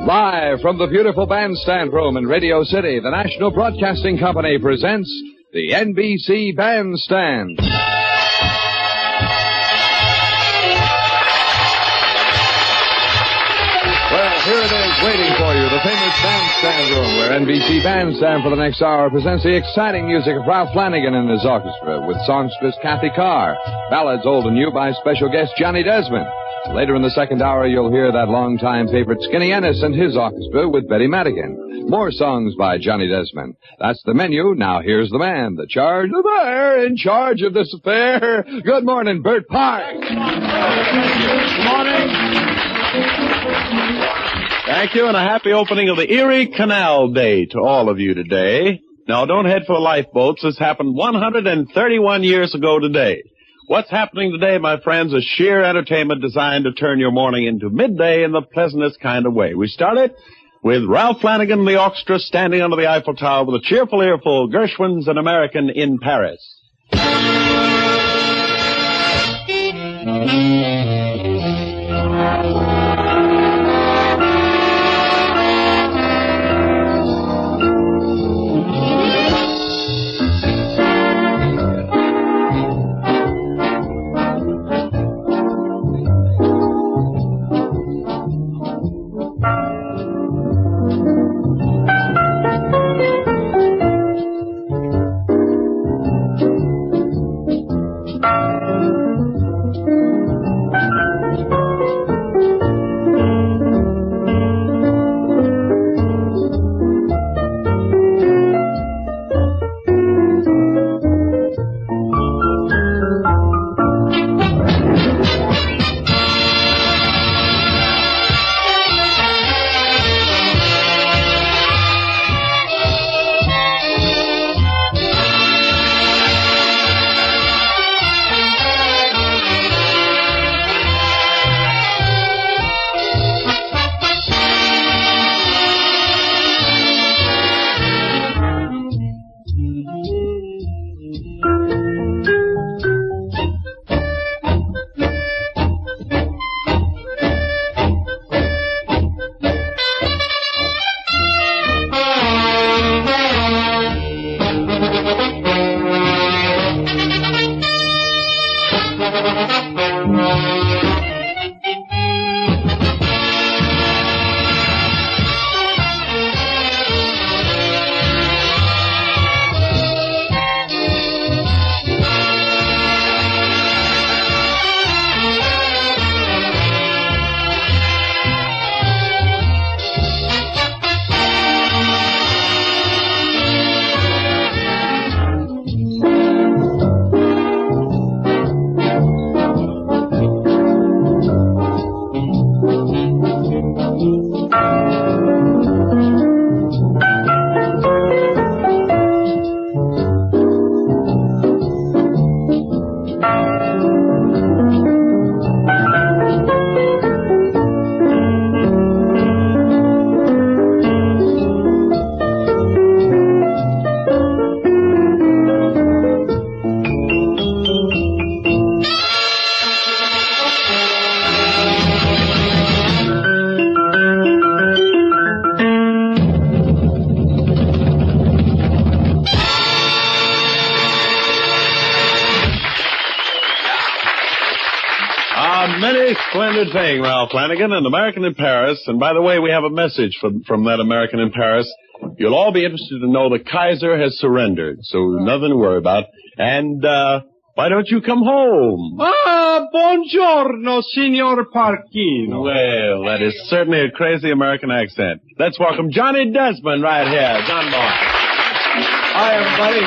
Live from the beautiful bandstand room in Radio City, the National Broadcasting Company presents the NBC Bandstand. Well, here it is waiting for you, the famous bandstand room, where NBC Bandstand for the next hour presents the exciting music of Ralph Flanagan and his orchestra with songstress Kathy Carr, ballads old and new by special guest Johnny Desmond. Later in the second hour, you'll hear that longtime favorite Skinny Ennis and his orchestra with Betty Madigan. More songs by Johnny Desmond. That's the menu. Now here's the man, the bear in charge of this affair. Good morning, Bert Park. Good morning. Thank you, and a happy opening of the Erie Canal Day to all of you today. Now, don't head for lifeboats. This happened 131 years ago today. What's happening today, my friends, is sheer entertainment designed to turn your morning into midday in the pleasantest kind of way. We started with Ralph Flanagan and the orchestra standing under the Eiffel Tower with a cheerful earful, Gershwin's An American in Paris. Splendid thing, Ralph Flanagan, An American in Paris. And by the way, we have a message from that American in Paris. You'll all be interested to know the Kaiser has surrendered, so nothing to worry about. And why don't you come home? Ah, buongiorno, Signor Parchino. Well, that is certainly a crazy American accent. Let's welcome Johnny Desmond right here. John Boy. Hi, everybody.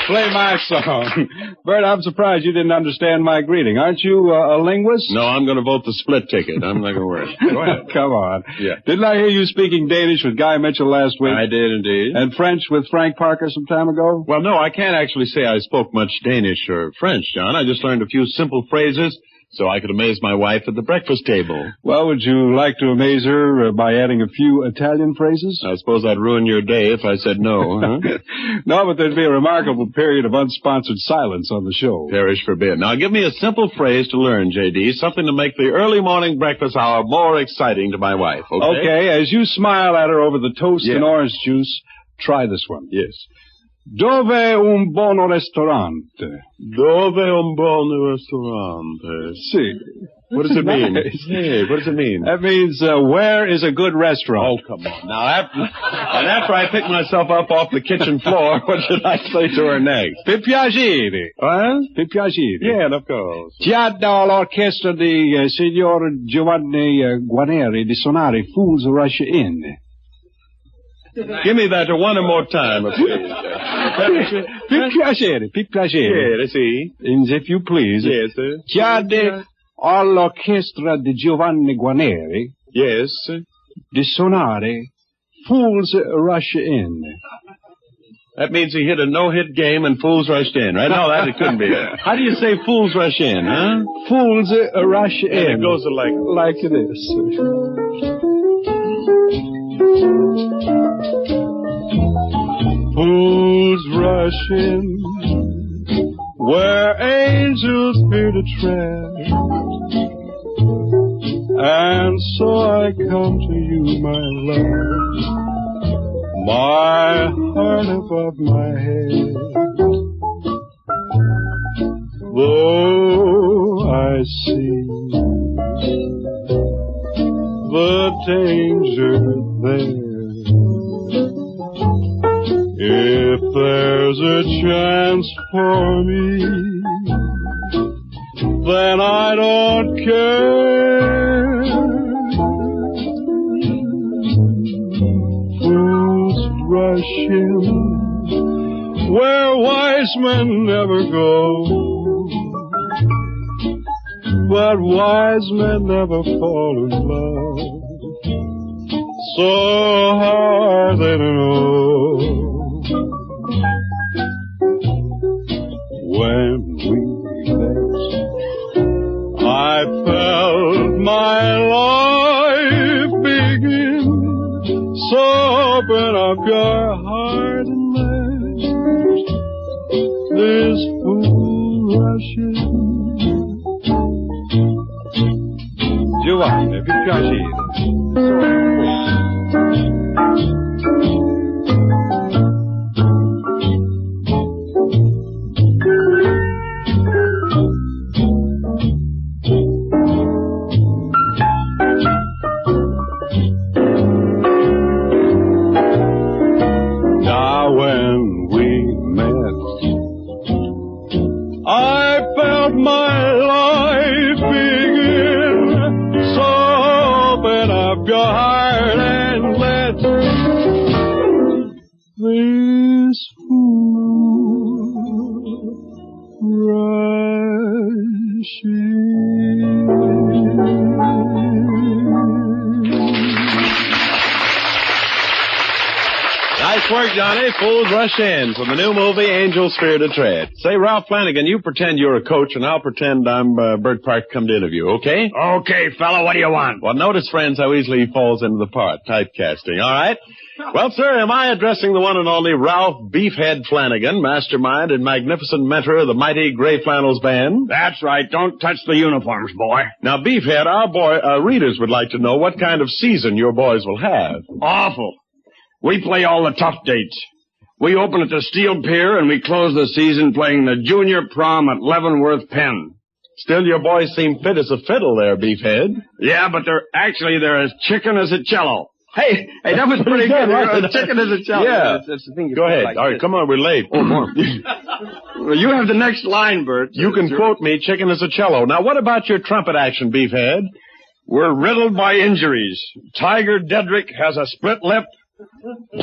Play my song. Bert, I'm surprised you didn't understand my greeting. Aren't you a linguist? No, I'm going to vote the split ticket. I'm not going to worry. Go ahead. Come on. Yeah. Didn't I hear you speaking Danish with Guy Mitchell last week? I did indeed. And French with Frank Parker some time ago? Well, no, I can't actually say I spoke much Danish or French, John. I just learned a few simple phrases so I could amaze my wife at the breakfast table. Well, would you like to amaze her by adding a few Italian phrases? I suppose I'd ruin your day if I said no, huh? No, but there'd be a remarkable period of unsponsored silence on the show. Perish forbid. Now, give me a simple phrase to learn, J.D., something to make the early morning breakfast hour more exciting to my wife, okay? Okay, as you smile at her over the toast and orange juice, try this one. Yes. Dove un buono ristorante? Dove un buono ristorante? Si. What does it mean? Nice. Hey, what does it mean? That means, where is a good restaurant? Oh, come on. Now, after I pick myself up off the kitchen floor, what should I say to her next? Per piacere. What? Per piacere. Yeah, of course. Chiada all'orchestra di signor Giovanni Guarneri di suonare Fools Rush In. Give me that one more time, please. Per piacere, per piacere. Yeah, see. If you please. Yes, sir. Chiada all'orchestra di Giovanni Guarneri. Yes. Di suonare Fools Rush In. That means he hit a no-hit game and fools rushed in, right? No, it couldn't be. How do you say fools rush in, huh? Fools rush in. And it goes like this. Fools rush in where angels fear to tread, and so I come to you, my love, my heart above my head. Though I see the danger there, if there's a chance for me, then I don't care. Fools rush in where wise men never go, but wise men never fall in love. So how are they to know? When we met, I felt my life begin. So open up your heart and let this fool rush in. Giovanni, vi piace? Nice work, Johnny. Fools Rush In from the new movie Angels Fear to Tread. Say, Ralph Flanagan, you pretend you're a coach, and I'll pretend I'm Bert Park come to interview, okay? Okay, fella, what do you want? Well, notice, friends, how easily he falls into the part. Typecasting, all right? Well, sir, am I addressing the one and only Ralph Beefhead Flanagan, mastermind and magnificent mentor of the mighty Gray Flannels Band? That's right. Don't touch the uniforms, boy. Now, Beefhead, our readers would like to know what kind of season your boys will have. Awful. We play all the tough dates. We open at the Steel Pier, and we close the season playing the Junior Prom at Leavenworth Penn. Still, your boys seem fit as a fiddle there, Beefhead. Yeah, but they're as chicken as a cello. Hey, that was pretty good. Chicken as a cello. Yeah. That's the thing. Go ahead. Like all right, this. come on, we're late. Oh, more. Well, you have the next line, Bert. You can quote me, chicken as a cello. Now, what about your trumpet action, Beefhead? We're riddled by injuries. Tiger Dedrick has a split lip.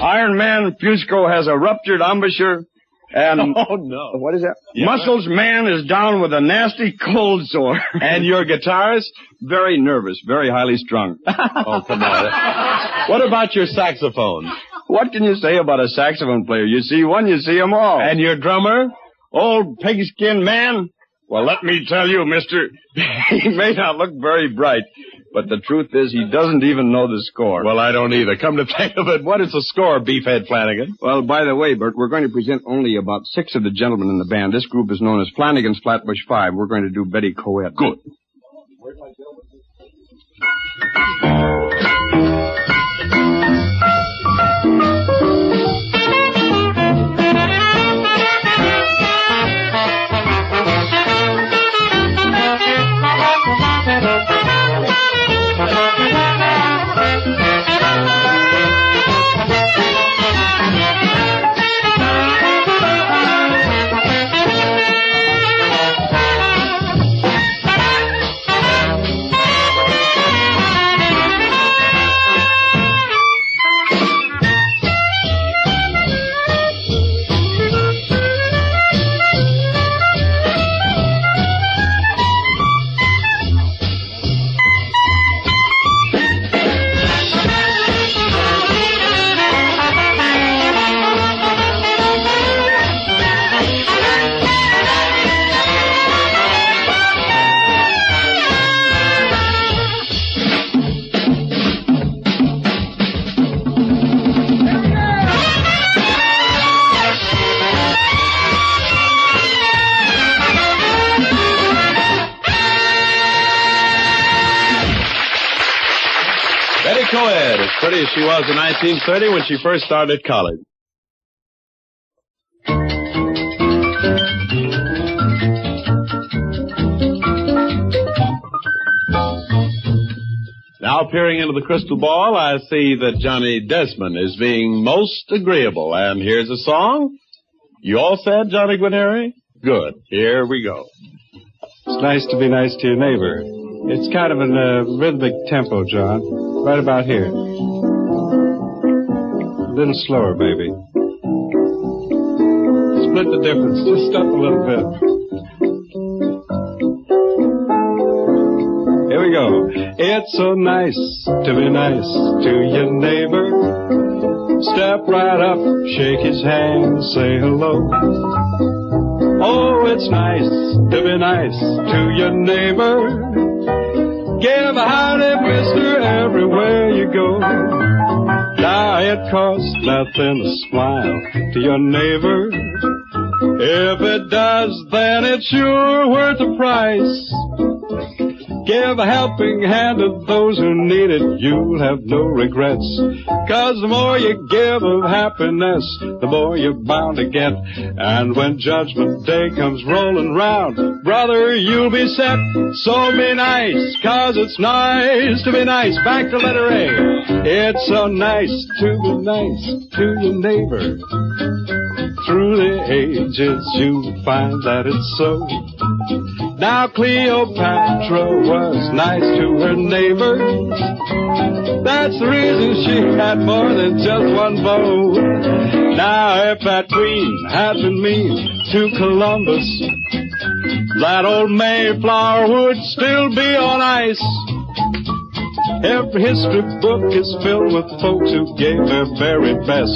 Iron Man Fusco has a ruptured embouchure. And oh, no. What is that? Yeah. Muscles Man is down with a nasty cold sore. And your guitarist? Very nervous, very highly strung. Oh, come on. What about your saxophone? What can you say about a saxophone player? You see one, you see them all. And your drummer? Old Pigskin Man Well, let me tell you, mister, he may not look very bright, but the truth is he doesn't even know the score. Well, I don't either. Come to think of it, what is the score, Beefhead Flanagan? Well, by the way, Bert, we're going to present only about 6 of the gentlemen in the band. This group is known as Flanagan's Flatbush Five. We're going to do Betty Coed. Good. Betty Coed, as pretty as she was in 1930 when she first started college. Now peering into the crystal ball, I see that Johnny Desmond is being most agreeable. And here's a song. You all said, Johnny Guarneri? Good. Here we go. It's nice to be nice to your neighbor. It's kind of in a rhythmic tempo, John. Right about here. A little slower, baby. Split the difference just up a little bit. Here we go. It's so nice to be nice to your neighbor. Step right up, shake his hand, say hello. Oh, it's nice to be nice to your neighbor. Give a howdy, mister, everywhere you go. Now it costs nothing to smile to your neighbor. If it does, then it's sure worth the price. Give a helping hand to those who need it. You'll have no regrets. 'Cause the more you give of happiness, the more you're bound to get. And when Judgment Day comes rolling round, brother, you'll be set. So be nice, 'cause it's nice to be nice. Back to letter A. It's so nice to be nice to your neighbor. Through the ages, you'll find that it's so. Now Cleopatra was nice to her neighbor. That's the reason she had more than just one beau. Now if that queen had been mean to Columbus, that old Mayflower would still be on ice. Every history book is filled with folks who gave their very best.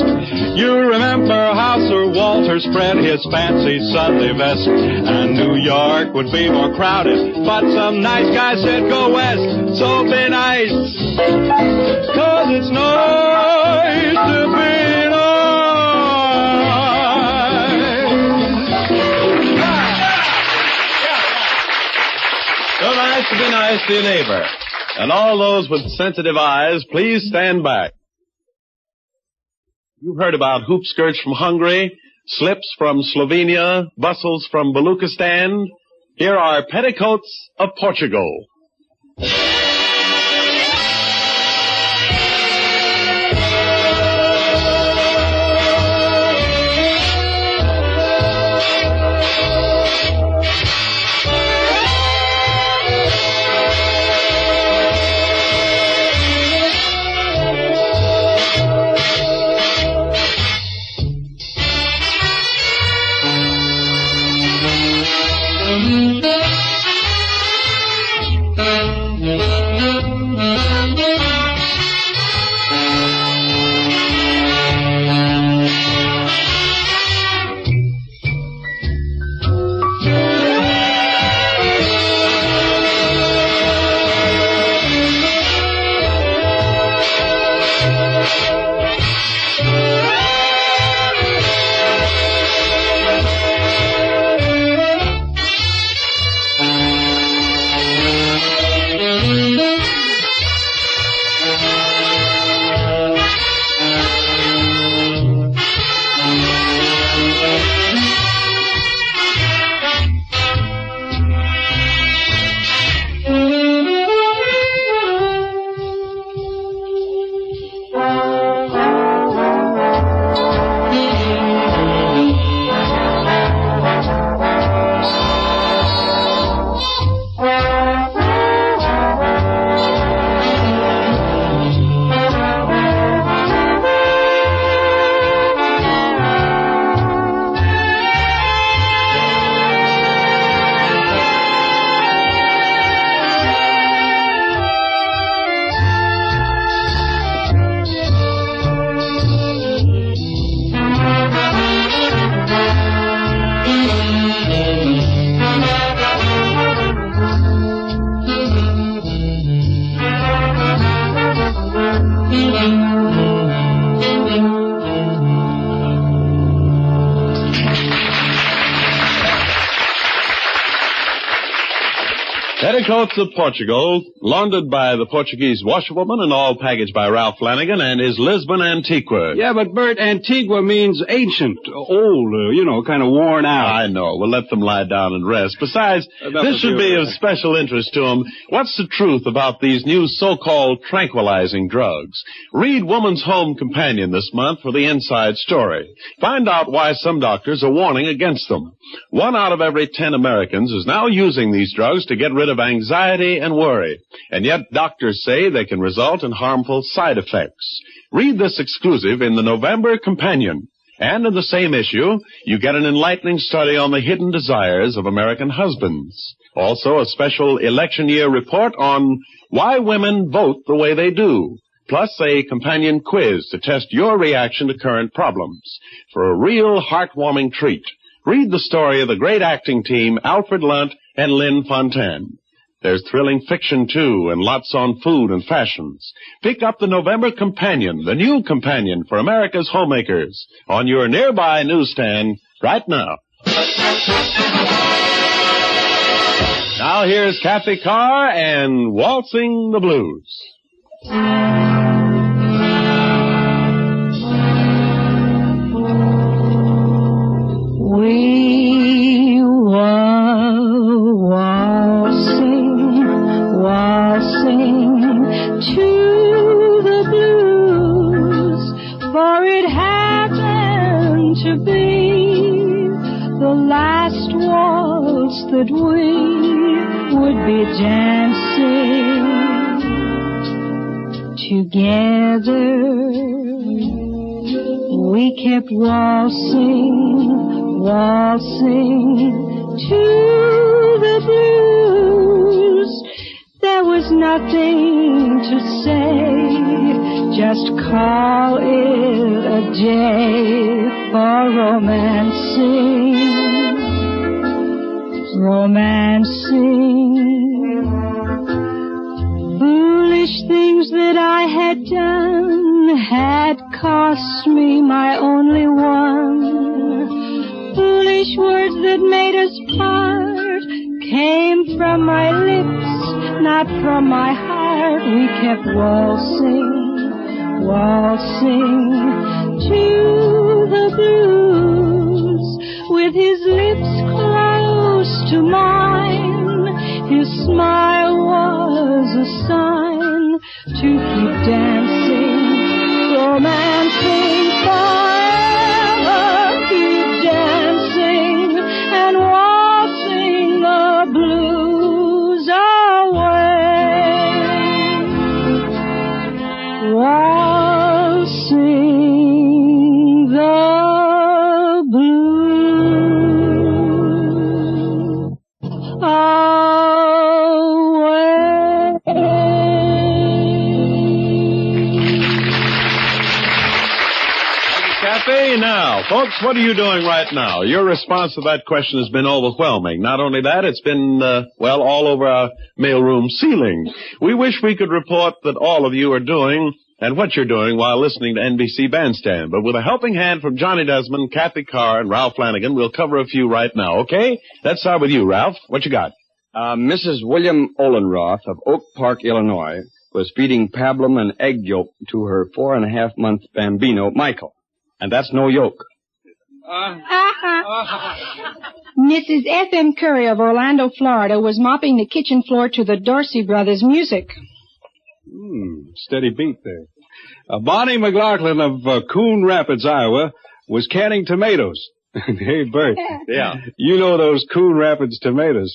You remember how Sir Walter spread his fancy Sunday vest, and New York would be more crowded, but some nice guy said go west. So be nice, 'cause it's nice to be nice. So nice to be nice to your neighbor. And all those with sensitive eyes, please stand back. You've heard about hoop skirts from Hungary, slips from Slovenia, bustles from Baluchistan. Here are petticoats of Portugal. Petticoats of Portugal, laundered by the Portuguese washerwoman and all packaged by Ralph Flanagan and his Lisbon Antiqua. Yeah, but, Bert, Antigua means ancient, old, kind of worn out. I know. We'll let them lie down and rest. Besides, this should be of special interest to them. What's the truth about these new so-called tranquilizing drugs? Read Woman's Home Companion this month for the inside story. Find out why some doctors are warning against them. 1 out of every 10 Americans is now using these drugs to get rid of anxiety and worry. And yet doctors say they can result in harmful side effects. Read this exclusive in the November Companion. And in the same issue, you get an enlightening study on the hidden desires of American husbands. Also, a special election year report on why women vote the way they do. Plus a companion quiz to test your reaction to current problems. For a real heartwarming treat, read the story of the great acting team, Alfred Lunt and Lynn Fontanne. There's thrilling fiction, too, and lots on food and fashions. Pick up the November Companion, the new companion for America's homemakers, on your nearby newsstand right now. Now here's Kathy Carr and Waltzing the Blues. We were waltzing to the blues, for it happened to be the last waltz that we would be dancing together. We kept waltzing to the blues. There was nothing to say, just call it a day for romancing. Foolish things that I had done had cost me my only one. Foolish words that made us part came from my lips, not from my heart. We kept waltzing to the blues, with his lips close to mine. His smile was a sign to keep dancing, romancing forever, keep dancing and waltzing the blues away, waltzing the blues away. Now, folks, what are you doing right now? Your response to that question has been overwhelming. Not only that, it's been, all over our mailroom ceiling. We wish we could report that all of you are doing and what you're doing while listening to NBC Bandstand. But with a helping hand from Johnny Desmond, Kathy Carr, and Ralph Flanagan, we'll cover a few right now, okay? Let's start with you, Ralph. What you got? Mrs. William Olenroth of Oak Park, Illinois, was feeding pablum and egg yolk to her 4.5-month bambino, Michael. And that's no yolk. Mrs. F.M. Curry of Orlando, Florida, was mopping the kitchen floor to the Dorsey Brothers' music. Steady beat there. Bonnie McLaughlin of Coon Rapids, Iowa, was canning tomatoes. Hey, Bert. Yeah. You know those Coon Rapids tomatoes.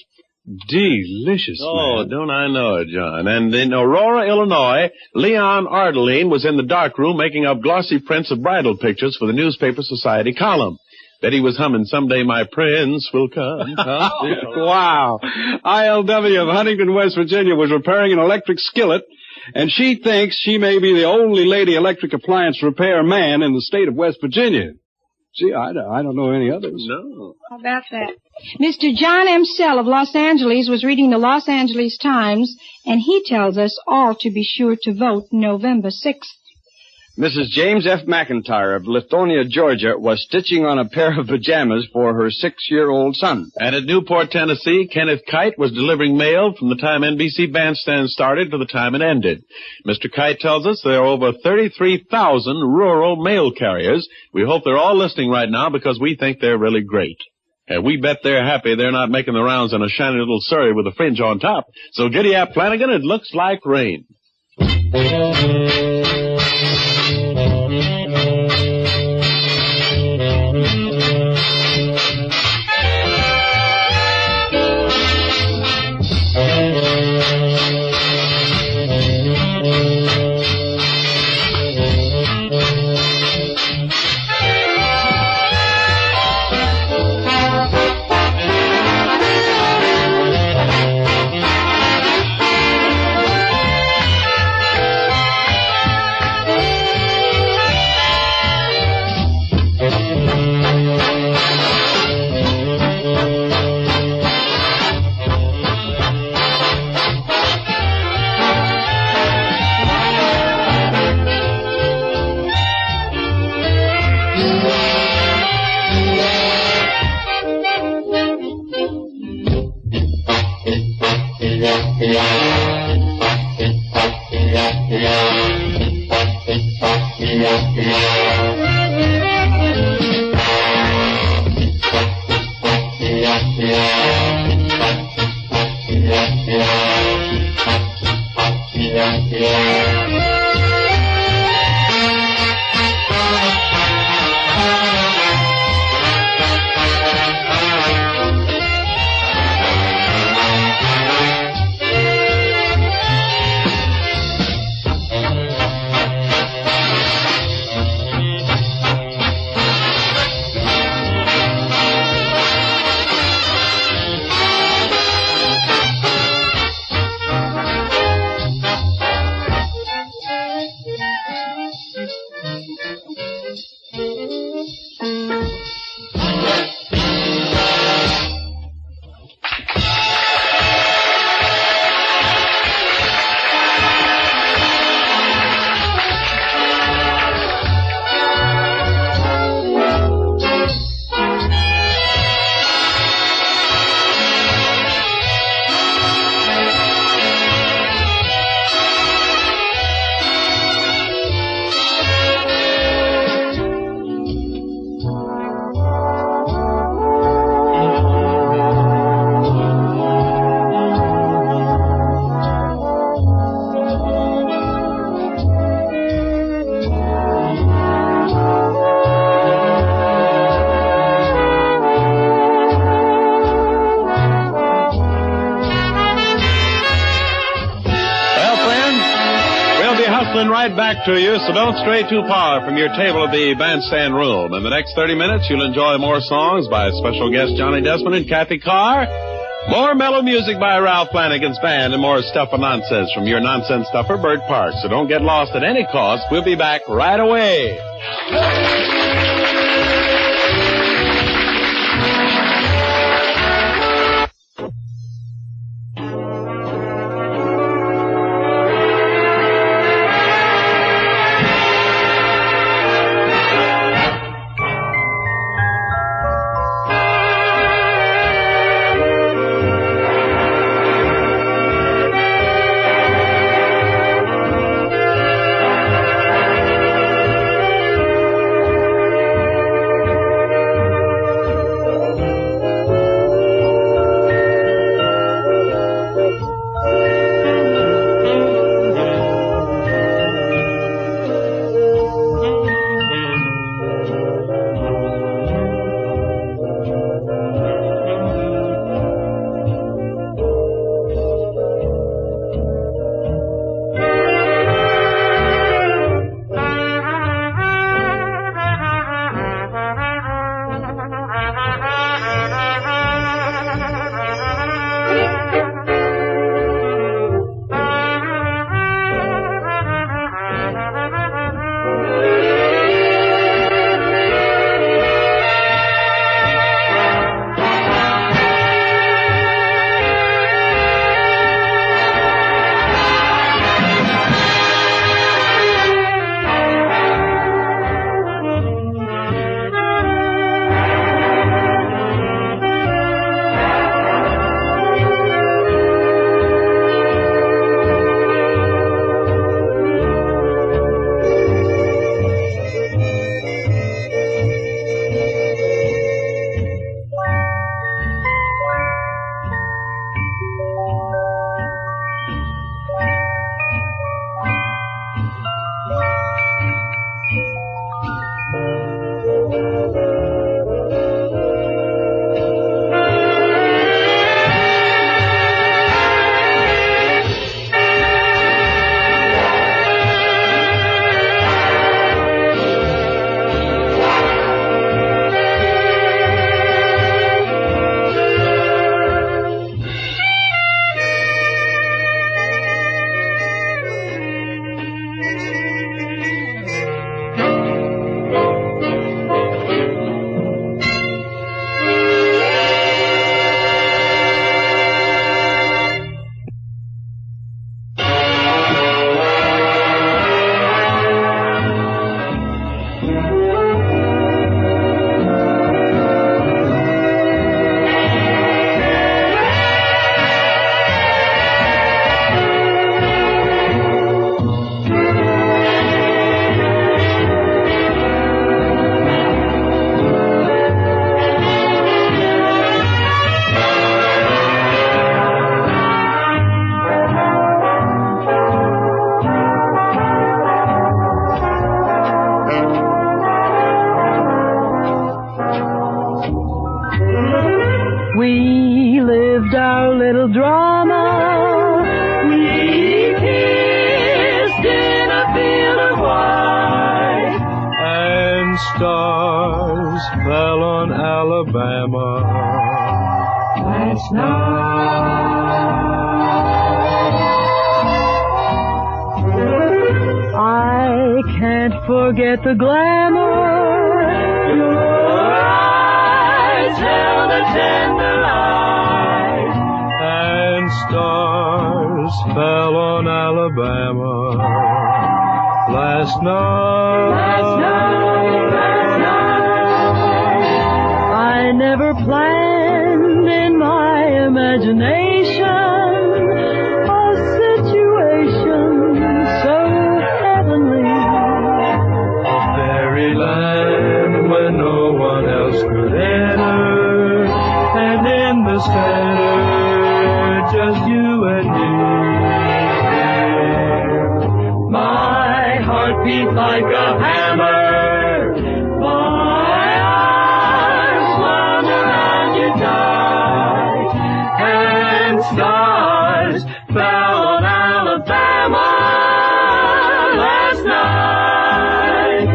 Delicious, Oh, man. don't I know it, John. And in Aurora, Illinois, Leon Ardeline was in the darkroom making up glossy prints of bridal pictures for the Newspaper Society column. Betty was humming, "Someday my prince will come." Wow. ILW of Huntington, West Virginia was repairing an electric skillet, and she thinks she may be the only lady electric appliance repair man in the state of West Virginia. Gee, I don't know any others. No. How about that? Mr. John M. Sell of Los Angeles was reading the Los Angeles Times, and he tells us all to be sure to vote November 6th. Mrs. James F. McIntyre of Lithonia, Georgia, was stitching on a pair of pajamas for her 6-year-old son. And at Newport, Tennessee, Kenneth Kite was delivering mail from the time NBC Bandstand started to the time it ended. Mr. Kite tells us there are over 33,000 rural mail carriers. We hope they're all listening right now because we think they're really great. And we bet they're happy they're not making the rounds in a shiny little Surrey with a fringe on top. So giddy up, Flanagan, it looks like rain. Right back to you, so don't stray too far from your table of the bandstand room. In the next 30 minutes, you'll enjoy more songs by special guests Johnny Desmond and Kathy Carr, more mellow music by Ralph Flanagan's band, and more stuff and nonsense from your nonsense stuffer, Bert Parks. So don't get lost at any cost. We'll be back right away. we lived our little drama. We kissed in a field of white, and stars fell on Alabama last night. I can't forget the glamour. Your eyes held a tender light, and stars fell on Alabama last night. I never planned in my imagination a situation so heavenly. A fairyland where no one else could enter, and in the center, just you and me. My heart beat like a hammer. My arms wound around you tight, and stars fell on Alabama last night.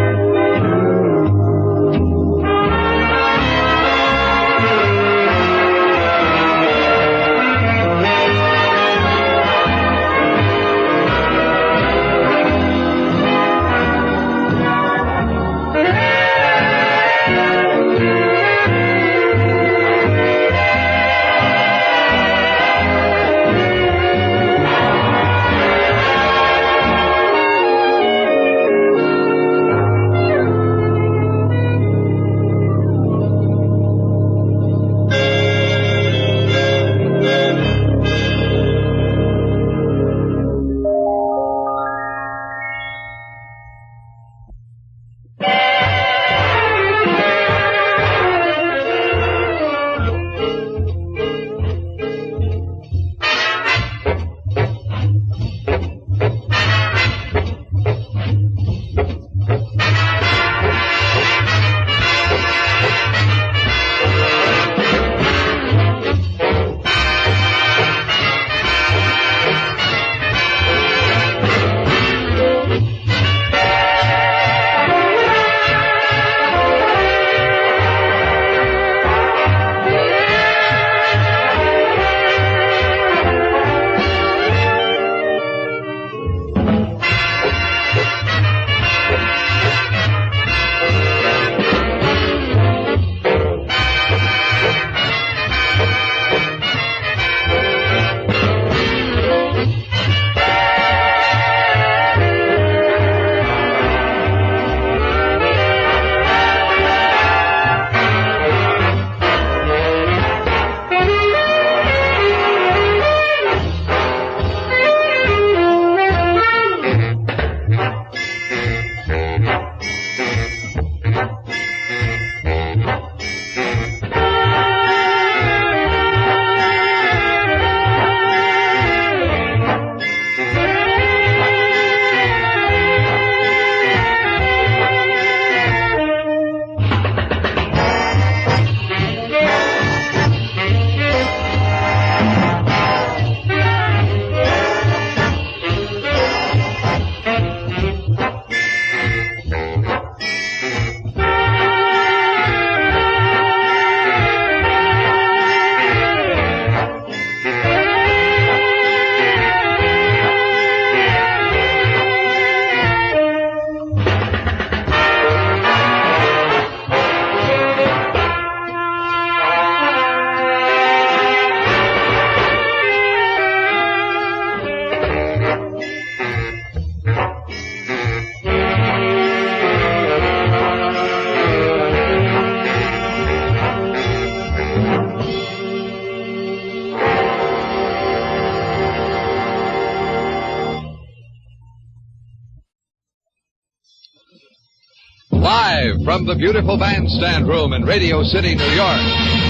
Live from the beautiful Bandstand Room in Radio City, New York,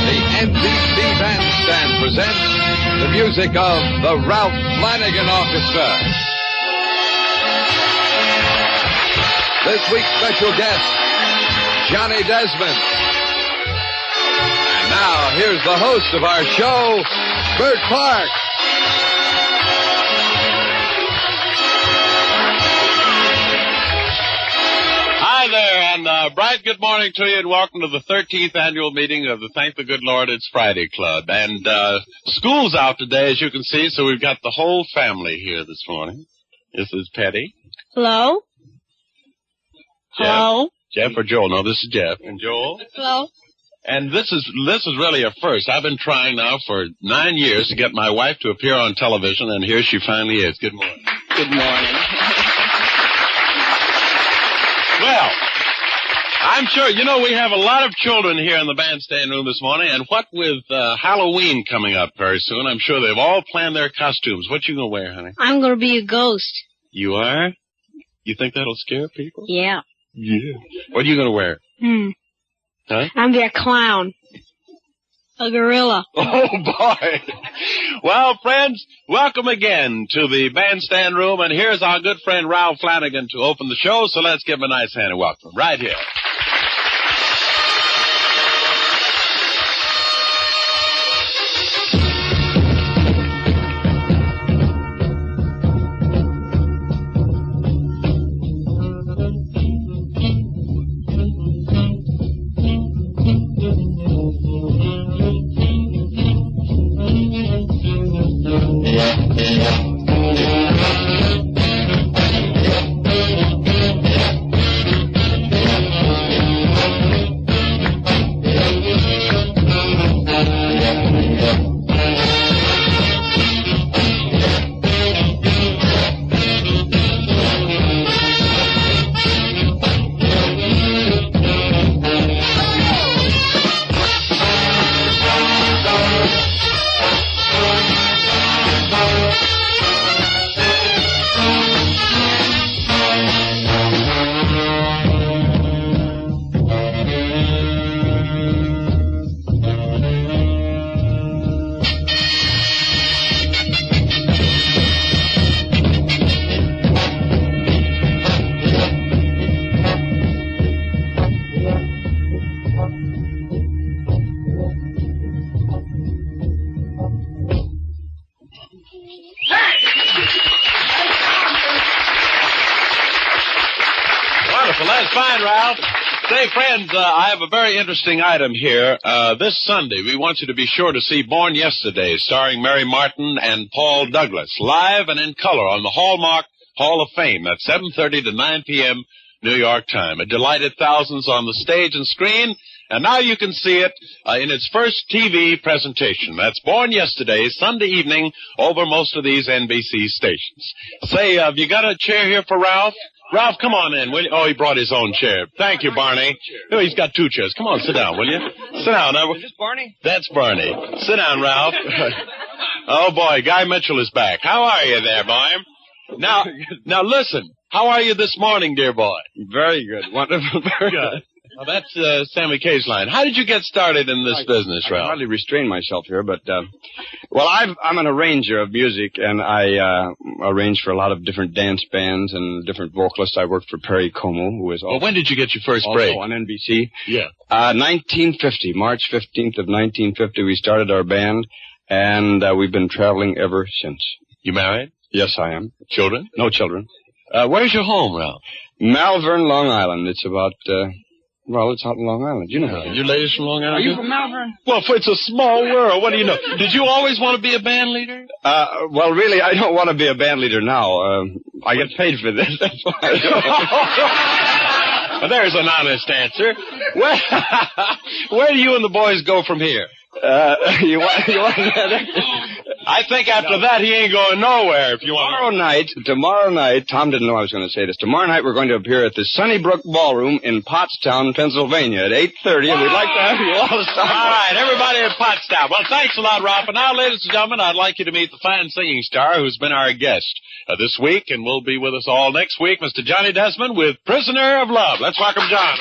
the NBC Bandstand presents the music of the Ralph Flanagan Orchestra. This week's special guest, Johnny Desmond. And Now, here's the host of our show, Bert Park. Hi there, and bright good morning to you, and welcome to the 13th annual meeting of the Thank the Good Lord It's Friday Club. And school's out today, as you can see, so we've got the whole family here this morning. This is Petty. Hello? Jeff. Hello? Jeff or Joel? No, this is Jeff. And Joel? Hello? And this is really a first. I've been trying now for 9 years to get my wife to appear on television, and here she finally is. Good morning. Good morning. Well, I'm sure, we have a lot of children here in the bandstand room this morning, and what with Halloween coming up very soon, I'm sure they've all planned their costumes. What you going to wear, honey? I'm going to be a ghost. You are? You think that'll scare people? Yeah. Yeah. What are you going to wear? Huh? I'm going to be a clown. A gorilla. Oh, boy. Well, friends, welcome again to the bandstand room, and here's our good friend Ralph Flanagan to open the show, so let's give him a nice hand and welcome him right here. Wonderful. That's fine, Ralph. Say, friends, I have a very interesting item here. This Sunday, we want you to be sure to see Born Yesterday, starring Mary Martin and Paul Douglas, live and in color on the Hallmark Hall of Fame at 7:30 to 9 p.m. New York time. It delighted thousands on the stage and screen, and now you can see it in its first TV presentation. That's Born Yesterday, Sunday evening, over most of these NBC stations. Say, have you got a chair here for Ralph? Ralph, come on in, will you? Oh, he brought his own chair. Thank you, Barney. Oh, he's got two chairs. Come on, sit down, will you? Sit down. Is this Barney? That's Barney. Sit down, Ralph. Oh, boy, Guy Mitchell is back. How are you there, boy? Now listen. How are you this morning, dear boy? Very good. Wonderful. Very good. Well, that's Sammy K's line. How did you get started in this business, I Ralph? can hardly restrain myself here, but, I'm an arranger of music, and I arrange for a lot of different dance bands and different vocalists. I worked for Perry Como, who is also... Well, when did you get your first break? On NBC. Yeah. 1950, March 15th of 1950, we started our band, and we've been traveling ever since. You married? Yes, I am. Children? No children. Where's your home, Ralph? Malvern, Long Island. It's about... it's out in Long Island. You know. Your ladies from Long Island? Are you from Malvern? Well, it's a small world. What do you know? Did you always want to be a band leader? Really, I don't want to be a band leader now. I get paid for this. That's why I do. Well, there's an honest answer. Where do you and the boys go from here? You want that? I think after that he ain't going nowhere. If you Tomorrow night, Tom didn't know I was going to say this. Tomorrow night we're going to appear at the Sunnybrook Ballroom in Pottstown, Pennsylvania at 8:30, and we'd like to have you all stop. All right, everybody in Pottstown. Well, thanks a lot, Ralph. And now, ladies and gentlemen, I'd like you to meet the fine singing star who's been our guest this week and will be with us all next week, Mr. Johnny Desmond with Prisoner of Love. Let's welcome John.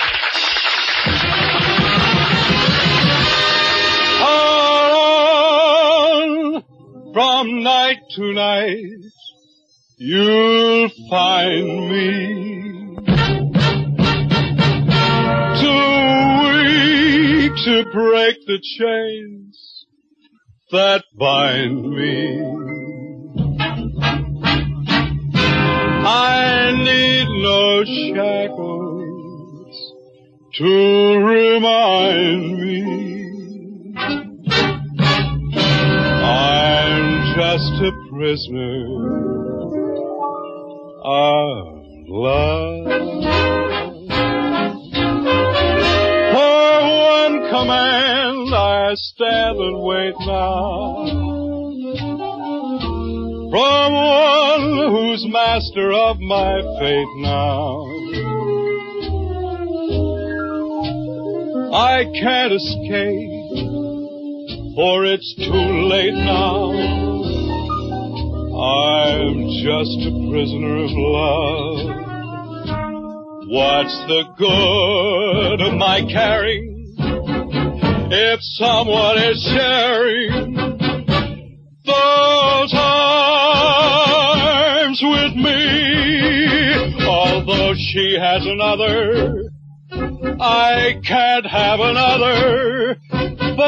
From night to night, you'll find me 2 weeks to break the chains that bind me. I need no shackles to remind me I'm just a prisoner of love. For one command I stand and wait now, from one who's master of my fate now. I can't escape, for it's too late now. I'm just a prisoner of love. What's the good of my caring if someone is sharing those arms with me? Although she has another, I can't have another, for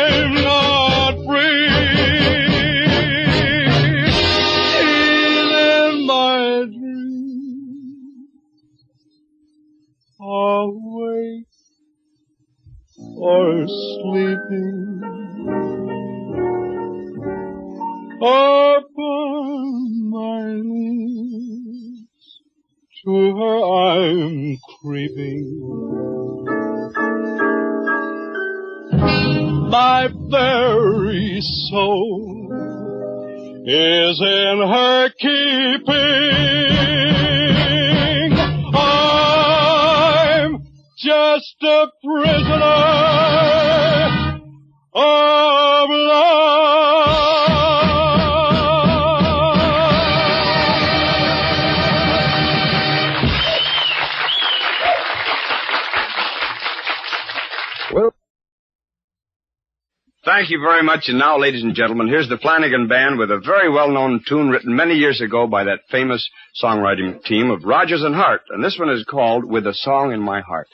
I'm not free. Even in my dreams, awake or sleeping, upon my knees, to her I'm creeping. My very soul is in her keeping. I'm just a prisoner of love. Well, thank you very much. And now, ladies and gentlemen, here's the Flanagan Band with a very well-known tune written many years ago by that famous songwriting team of Rodgers and Hart. And this one is called With a Song in My Heart.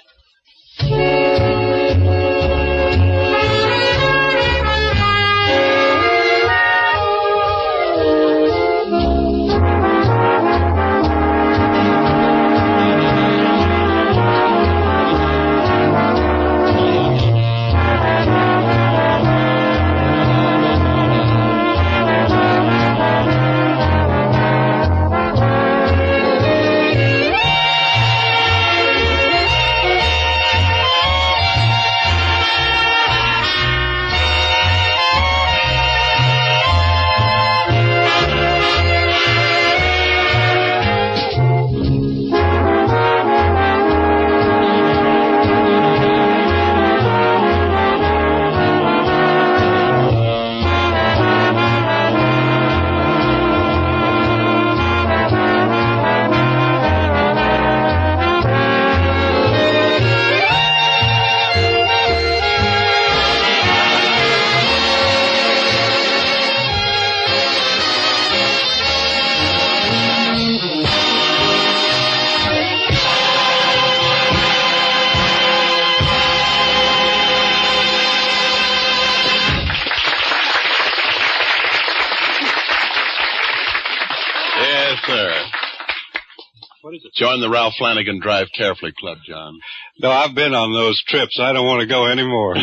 Join the Ralph Flanagan Drive Carefully Club, John. No, I've been on those trips. I don't want to go anymore.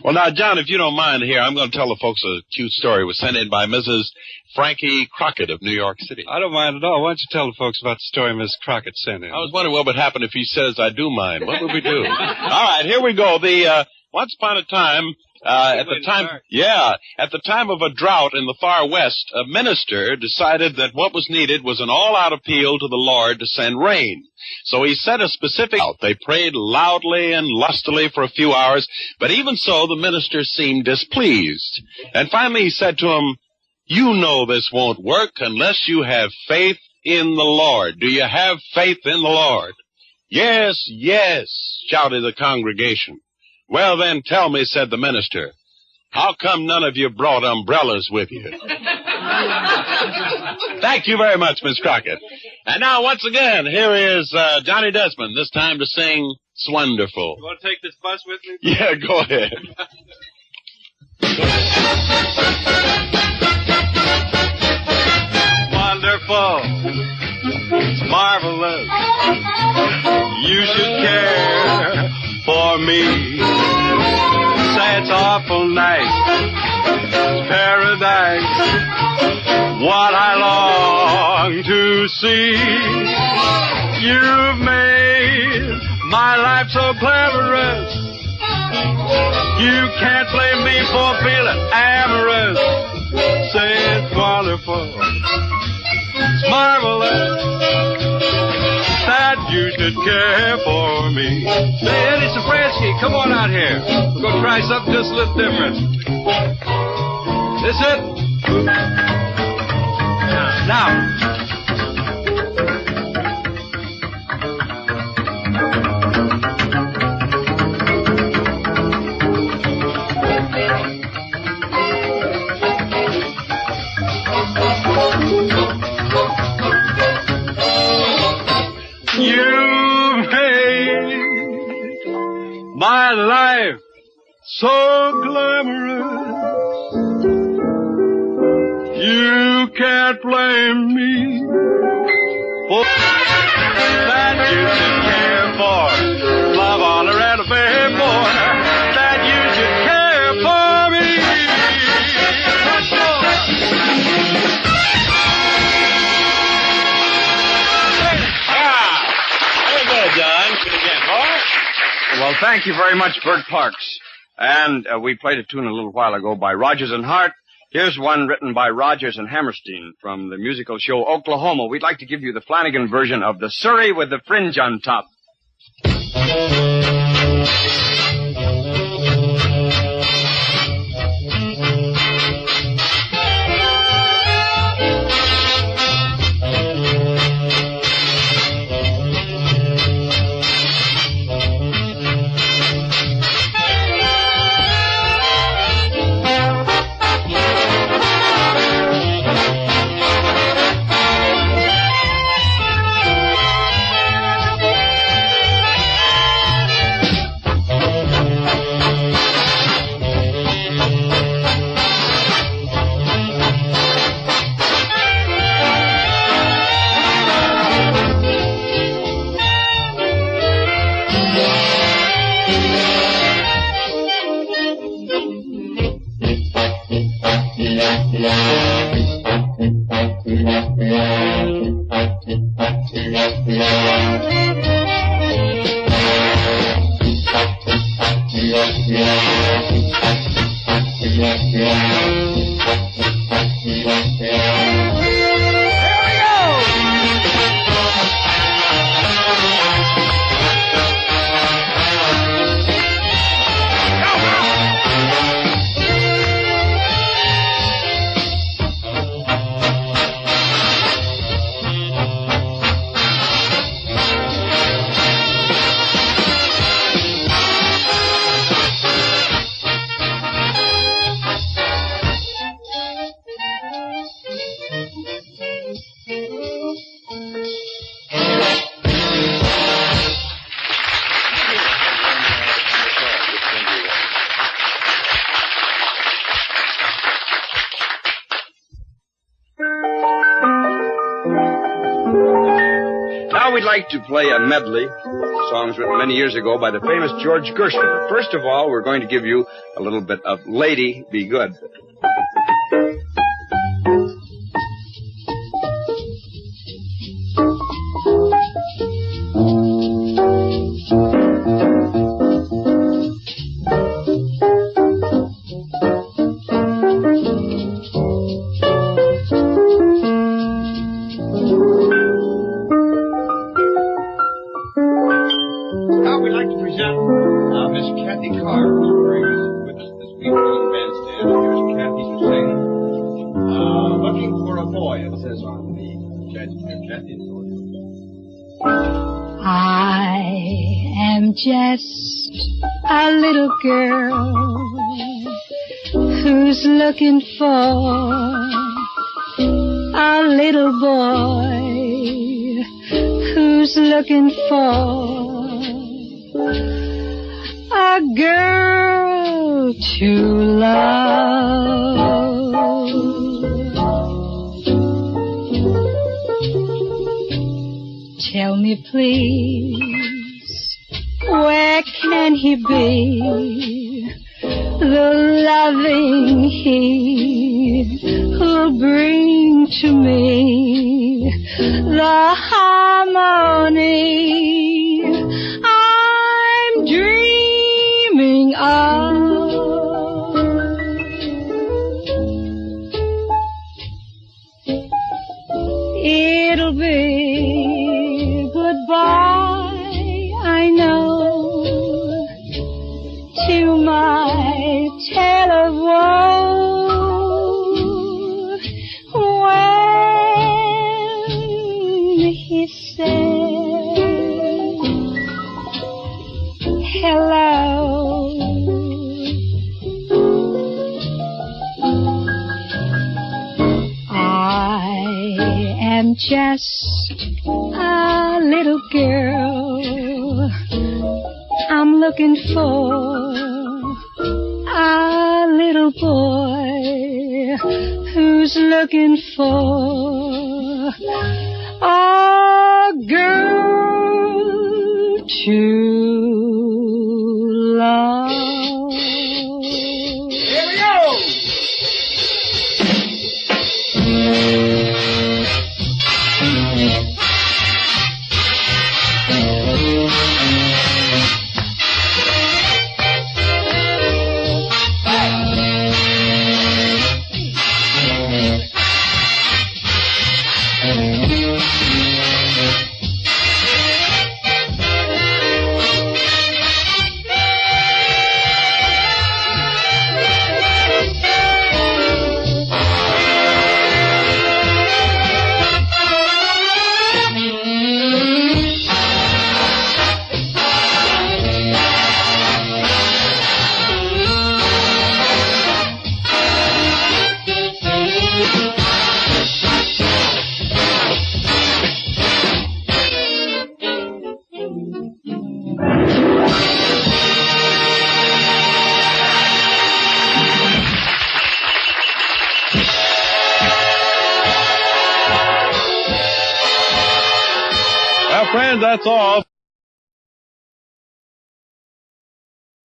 Well, now, John, if you don't mind here, I'm going to tell the folks a cute story. It was sent in by Mrs. Frankie Crockett of New York City. I don't mind at all. Why don't you tell the folks about the story Miss Crockett sent in? I was wondering what would happen if he says I do mind. What would we do? All right, here we go. Once upon a time, at the time of a drought in the far west, a minister decided that what was needed was an all-out appeal to the Lord to send rain. So he set a specific out. They prayed loudly and lustily for a few hours, but even so, the minister seemed displeased. And finally he said to him, "You know this won't work unless you have faith in the Lord. Do you have faith in the Lord?" "Yes, yes," shouted the congregation. "Well, then tell me," said the minister, "how come none of you brought umbrellas with you?" Thank you very much, Miss Crockett. And now, once again, here is Johnny Desmond, this time to sing Swonderful. You want to take this bus with me? Yeah, go ahead. Wonderful. It's marvelous. You should care for me. Say it's awful nice. It's paradise. What I long to see. You've made my life so cleverous. You can't blame me for feeling amorous. Say it's wonderful. It's marvelous that you should care for me. Say, Eddie Safransky, come on out here. We're going to try something just a little different. This it? Now. You made my life so glamorous. You can't blame me for that you should care for love, honor, and a fame more. That you should care for me. Very good, John. Good again, boy. Well, thank you very much, Bert Parks. And we played a tune a little while ago by Rodgers and Hart. Here's one written by Rodgers and Hammerstein from the musical show Oklahoma. We'd like to give you the Flanagan version of the Surrey with the Fringe on Top. Now we'd like to play a medley, songs written many years ago by the famous George Gershwin. But first of all, we're going to give you a little bit of Lady Be Good. Just a little girl who's looking for a little boy who's looking for a girl to love. Tell me, please, where can he be? The loving he'll bring to me, the harmony I'm dreaming of. It'll be goodbye, I know, to my tale of woe, when he said hello. I am just a little girl. I'm looking for a little boy who's looking for a girl to love. Here we go! Well, friends, that's all.